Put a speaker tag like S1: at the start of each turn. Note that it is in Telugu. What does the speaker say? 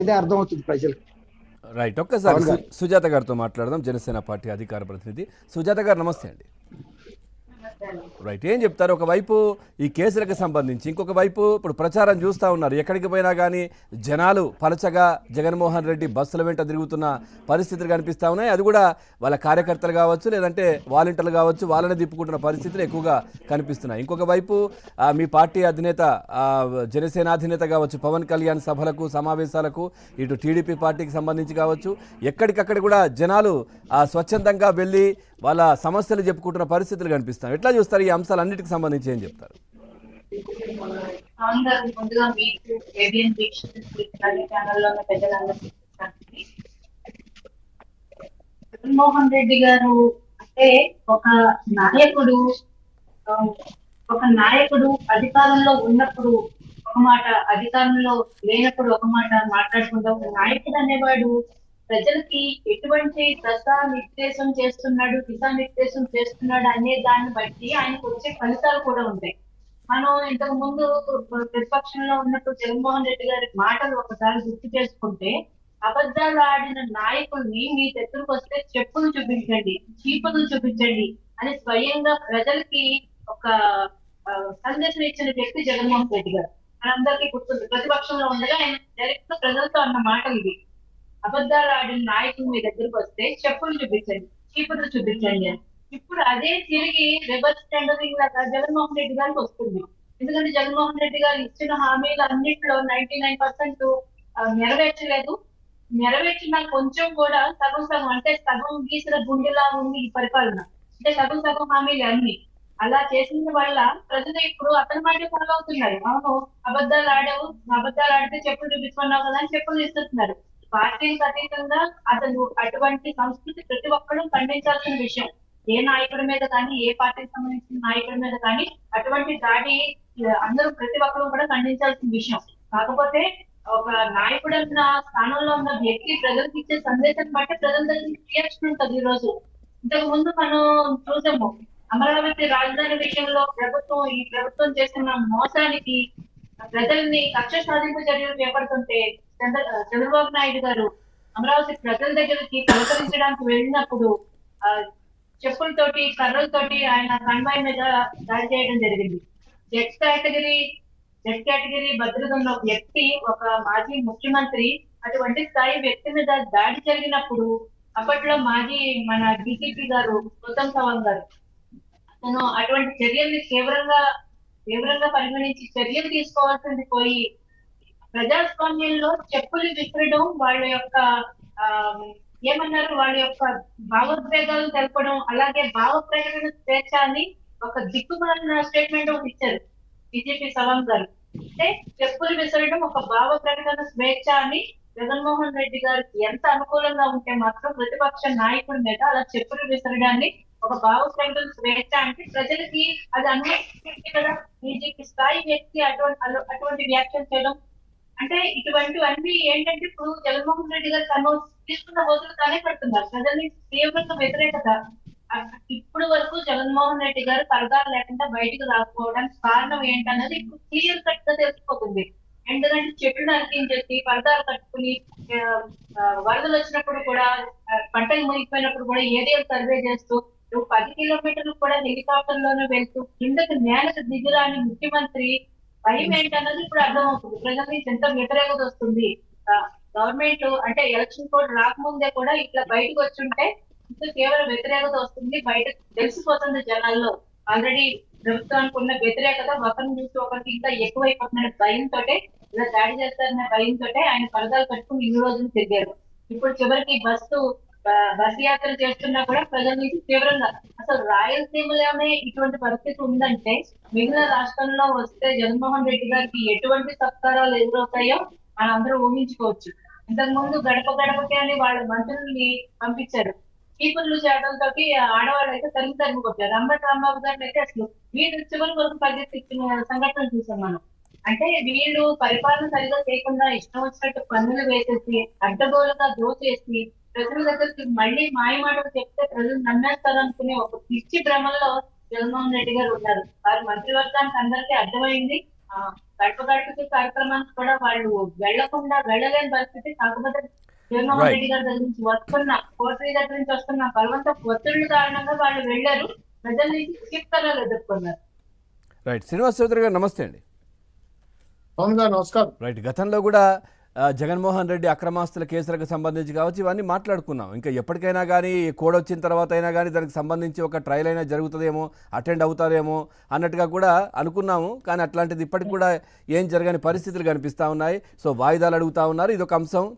S1: ఇదే అర్థమవుతుంది ప్రజలకు.
S2: రైట్. ఒక్కసారి
S1: పవన్ గారు
S2: సుజాత గారితో మాట్లాడదాం, జనసేన పార్టీ అధికార ప్రతినిధి. సుజాత గారు నమస్తే అండి. రైట్. ఏం చెప్తారు? ఒకవైపు ఈ కేసులకు సంబంధించి, ఇంకొక వైపు ఇప్పుడు ప్రచారం చూస్తూ ఉన్నారు. ఎక్కడికి పోయినా కానీ జనాలు పలచగా జగన్మోహన్ రెడ్డి బస్సుల వెంట తిరుగుతున్న పరిస్థితులు కనిపిస్తూ ఉన్నాయి. అది కూడా వాళ్ళ కార్యకర్తలు కావచ్చు, లేదంటే వాలంటీర్లు కావచ్చు, వాళ్ళని తిప్పుకుంటున్న పరిస్థితులు ఎక్కువగా కనిపిస్తున్నాయి. ఇంకొక వైపు మీ పార్టీ అధినేత, జనసేన అధినేత కావచ్చు, పవన్ కళ్యాణ్ సభలకు సమావేశాలకు, ఇటు టీడీపీ పార్టీకి సంబంధించి కావచ్చు, ఎక్కడికక్కడ కూడా జనాలు స్వచ్ఛందంగా వెళ్ళి వాళ్ళ సమస్యలు చెప్పుకుంటున్న పరిస్థితులు కనిపిస్తాయి. ఎట్లా చూస్తారు? ఈ అంశాలన్నిటికి సంబంధించి ఏం చెప్తారు?
S3: ముందుగా మీకు ఏబిఎన్ ఛానల్లో జగన్మోహన్ రెడ్డి గారు అంటే నాయకుడు ఒక నాయకుడు అధికారంలో ఉన్నప్పుడు ఒక మాట, అధికారంలో లేనప్పుడు ఒక మాట మాట్లాడుకుంటూ, ఒక నాయకుడు అనేవాడు ప్రజలకి ఎటువంటి నిర్దేశం చేస్తున్నాడు, దిశానిర్దేశం చేస్తున్నాడు అనే దాన్ని బట్టి ఆయనకు వచ్చే ఫలితాలు కూడా ఉంటాయి. మనం ఇంతకు ముందు ప్రతిపక్షంలో ఉన్నప్పుడు జగన్మోహన్ రెడ్డి గారి మాటలు ఒకసారి గుర్తు చేసుకుంటే, అబద్ధాలు ఆడిన నాయకుల్ని మీ దగ్గరకు వస్తే చెప్పులు చూపించండి, చీపులు చూపించండి అని స్వయంగా ప్రజలకి ఒక సందేశం ఇచ్చిన వ్యక్తి జగన్మోహన్ రెడ్డి గారు. మనందరికీ గుర్తుంది. ప్రతిపక్షంలో ఉండగా ఆయన డైరెక్ట్ ప్రజలతో అన్న మాటలు ఇవి. అబద్ధాలు ఆడిన నాయకులు మీ దగ్గరకు వస్తే చెప్పులు చూపించండి, చీపులు చూపించండి అని. ఇప్పుడు అదే తిరిగి రివర్స్ టెండరింగ్ లాగా జగన్మోహన్ రెడ్డి గారికి వస్తుంది. ఎందుకంటే జగన్మోహన్ రెడ్డి గారు ఇచ్చిన హామీలు అన్నింటిలో 99% నెరవేర్చలేదు. నెరవేర్చిన కొంచెం కూడా సగం సగం, అంటే సగం గీసిన గుండెలా ఉంది ఈ పరిపాలన. అంటే సగం సగం హామీలు అన్ని అలా చేసిన వల్ల ప్రజలు ఇప్పుడు అతని మాట ఫాలో అవుతున్నారు. అవును, అబద్ధాలు ఆడావు, అబద్ధాలు ఆడితే చెప్పులు చూపించుకున్నావు కదా అని చెప్పులు ఇస్తున్నారు. పార్టీకి అతీతంగా అతను అటువంటి సంస్కృతి ప్రతి ఒక్కరూ ఖండించాల్సిన విషయం. ఏ నాయకుడి మీద కానీ, ఏ పార్టీకి సంబంధించిన నాయకుడి మీద కానీ అటువంటి దాడి అందరూ ప్రతి ఒక్కరూ కూడా ఖండించాల్సిన విషయం. కాకపోతే ఒక నాయకుడు అన్న స్థానంలో ఉన్న వ్యక్తి ప్రజలకు ఇచ్చే సందేశం బట్టి ప్రజల దగ్గర రియాక్షన్ ఉంటుంది. ఈ రోజు ఇంతకు ముందు మనం చూసాము, అమరావతి రాజధాని విషయంలో ఈ ప్రభుత్వం చేస్తున్న మోసానికి ప్రజల్ని కక్ష సాధింపు చర్యలు చేపడుతుంటే చంద్రబాబు నాయుడు గారు అమరావతి ప్రజల దగ్గరికి పలకరించడానికి వెళ్ళినప్పుడు చెప్పులతోటి, కర్రలతోటి ఆయన కన్వాయ్ మీద దాడి చేయడం జరిగింది. జెడ్ కేటగిరీ భద్రత ఉన్న వ్యక్తి, ఒక మాజీ ముఖ్యమంత్రి అటువంటి స్థాయి వ్యక్తి మీద దాడి జరిగినప్పుడు అప్పట్లో మన డిసిపి గారు గౌతమ్ సవాంగ్ గారు అతను అటువంటి చర్యల్ని తీవ్రంగా పరిగణించి చర్యలు తీసుకోవాల్సింది పోయి ప్రజాస్వామ్యంలో చెప్పులు విసరడం, వాళ్ళ యొక్క వాళ్ళ యొక్క భావోద్వేగాలు తెలపడం, అలాగే భావ ప్రకటన స్వేచ్ఛ అని ఒక దిక్కుమాలిన స్టేట్మెంట్ ఒకటి ఇచ్చారు బీజేపీ సవాంగ్ గారు. అంటే చెప్పులు విసరడం ఒక భావ ప్రకటన స్వేచ్ఛ అని జగన్మోహన్ రెడ్డి గారికి ఎంత అనుకూలంగా ఉంటే మాత్రం ప్రతిపక్ష నాయకుడి మీద అలా చెప్పులు విసరడాన్ని ఒక భావ ప్రకటన స్వేచ్ఛ అంటే ప్రజలకి అది అనుమతి కదా. బీజేపీ స్థాయి వ్యక్తి అటువంటి వ్యాఖ్యలు చేయడం అంటే ఇటువంటివన్నీ ఏంటంటే ఇప్పుడు జగన్మోహన్ రెడ్డి గారు తను తీసుకున్న రోజులు తానే పెడుతున్నారు. ప్రజల్ని తీవ్రంగా వ్యతిరేకత. ఇప్పుడు వరకు జగన్మోహన్ రెడ్డి గారు పరదాలు లేకుండా బయటకు రాకపోవడానికి కారణం ఏంటన్నది ఇప్పుడు క్లియర్ కట్ గా తెలిసిపోతుంది. ఎందుకంటే చెట్లు నరికించేసి పరదాలు కట్టుకుని వరదలు వచ్చినప్పుడు కూడా, పంటలు మునిగిపోయినప్పుడు కూడా ఏరియల్ సర్వే చేస్తూ 10 కిలోమీటర్లు కూడా హెలికాప్టర్ లోనే వెళ్తూ కిందకి నేలకు దిగురాని ముఖ్యమంత్రి భయం ఏంటన్నది ఇప్పుడు అర్థమవుతుంది. ప్రజల నుంచి ఎంత వ్యతిరేకత వస్తుంది. గవర్నమెంట్ అంటే ఎలక్షన్ కోడ్ రాకముందే కూడా ఇట్లా బయటకు వచ్చుంటే ఇంకా కేవలం వ్యతిరేకత వస్తుంది, బయట తెలిసిపోతుంది జనాల్లో. ఆల్రెడీ ప్రభుత్వానికి ఉన్న వ్యతిరేకత ఒకరిని చూసి ఒకరికి ఇంకా ఎక్కువైపోతున్న భయంతో, ఇలా దాడి చేస్తారనే భయంతో ఆయన పరదాలు కట్టుకుని ఇన్ని రోజులు తిరిగారు. ఇప్పుడు చివరికి బస్సు యాత్ర చేస్తున్నా కూడా ప్రజల నుంచి తీవ్రంగా, అసలు రాయలసీమలోనే ఇటువంటి పరిస్థితి ఉందంటే మిగిలిన రాష్ట్రంలో వస్తే జగన్మోహన్ రెడ్డి గారికి ఎటువంటి సత్కారాలు ఎదురవుతాయో మనం అందరూ ఊహించుకోవచ్చు. ఇంతకు ముందు గడప గడపకి అని వాళ్ళ మంత్రుల్ని పంపించారు. చీపుర్లు చేయడంతో ఆడవాళ్ళు అయితే తరిమి కొట్టారు. అంబటి రాంబాబు గారిని అయితే అసలు వీళ్ళు చివరి వరకు పరిగెత్తిన సంఘటనలు చూసాం మనం. అంటే వీళ్ళు పరిపాలన సరిగా చేయకుండా ఇష్టం వచ్చినట్టు పన్నులు వేసేసి అడ్డగోలుగా దోచేసి ప్రజల దగ్గరికి మళ్ళీ మాయమాటలు చెప్తే ప్రజలు నమ్మేస్తారు అనుకునే ఒక పిచ్చి భ్రమల్లో జగన్మోహన్ రెడ్డి గారు ఉన్నారు. వారి మంత్రివర్గానికి అందరికీ అర్థమైంది. గడప గడపకి కార్యక్రమానికి కూడా వాళ్ళు వెళ్ళలేని పరిస్థితి. కాకపోతే జగన్మోహన్
S2: రైట్
S3: రెడ్డి గారి దగ్గర నుంచి వస్తున్న కోటరీ దగ్గర నుంచి వస్తున్న బలవంత ఒత్తిళ్ల కారణంగా వాళ్ళు వెళ్ళారు. ప్రజల నుంచి చికిత్సలు ఎదుర్కొన్నారు.
S2: రైట్ శ్రీనివాస్ చౌదరి గారు నమస్తే అండి.
S1: అవును గారు నమస్కారం.
S2: రైట్ గతంలో కూడా జగన్మోహన్ రెడ్డి అక్రమాస్తుల కేసులకు సంబంధించి కావచ్చు ఇవన్నీ మాట్లాడుకున్నాం. ఇంకా ఎప్పటికైనా కానీ కోడ్ వచ్చిన తర్వాత అయినా కానీ దానికి సంబంధించి ఒక ట్రయల్ అయినా జరుగుతుందేమో, అటెండ్ అవుతారేమో అన్నట్టుగా కూడా అనుకున్నాము. కానీ అట్లాంటిది ఇప్పటికి కూడా ఏం జరగని పరిస్థితులు కనిపిస్తూ ఉన్నాయి. సో వాయిదాలు అడుగుతూ ఉన్నారు. ఇదొక అంశం.